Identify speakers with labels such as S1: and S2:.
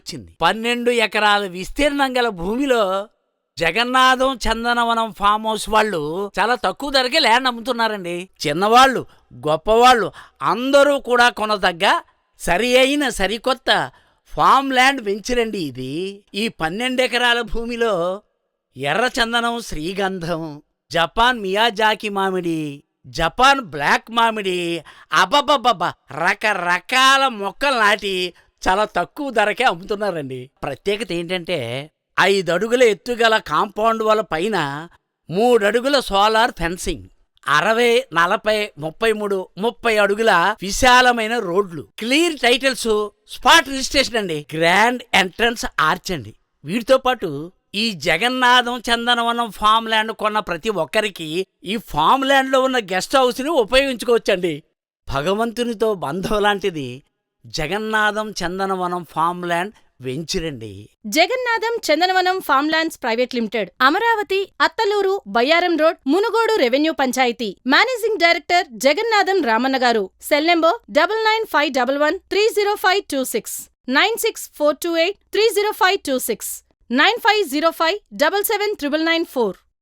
S1: వచ్చింది. 12 ఎకరాల విస్తీర్ణం గల భూమిలో జగన్నాథం చందనవనం ఫామ్ హౌస్ వాళ్ళు చాలా తక్కువ ధరకే ల్యాండ్ అమ్ముతున్నారండి. చిన్నవాళ్ళు గొప్పవాళ్ళు అందరూ కూడా కొనదగ్గ సరి అయిన సరికొత్త ఫామ్ ల్యాండ్ వెంచరండి ఇది. ఈ 12 ఎకరాల భూమిలో ఎర్రచందనం, శ్రీగంధం, జపాన్ మియాజాకి మామిడి, జపాన్ బ్లాక్ మామిడి, అబ్బబ్బబ్బబ్బ రకరకాల మొక్కలు నాటి చాలా తక్కువ ధరకే అమ్ముతున్నారండి. ప్రత్యేకత ఏంటంటే 5 అడుగుల ఎత్తుగల కాంపౌండ్ వాళ్ళ పైన 3 అడుగుల సోలార్ ఫెన్సింగ్, 60, 40, 33, 30 అడుగుల విశాలమైన రోడ్లు, క్లియర్ టైటిల్స్, స్పాట్ రిజిస్ట్రేషన్ అండి, గ్రాండ్ ఎంట్రన్స్ ఆర్చ్ అండి. వీటితో పాటు ఈ జగన్నాథం చందనవనం ఫామ్ ల్యాండ్ కొన్న ప్రతి ఒక్కరికి ఈ ఫామ్ ల్యాండ్ లో ఉన్న గెస్ట్ హౌస్ ని ఉపయోగించుకోవచ్చండి. భగవంతునితో బంధం లాంటిది జగన్నాథం చందనవనం ఫామ్ ల్యాండ్ వెంచరండి.
S2: Jagannatham Chandanavanam farm lands private limited, Amaravati, Attaluru, Bayyaram road, Munugodu revenue panchayat. Managing director Jagannatham Ramanna garu. Cell number 9951130526, 96428305269, 9505779994.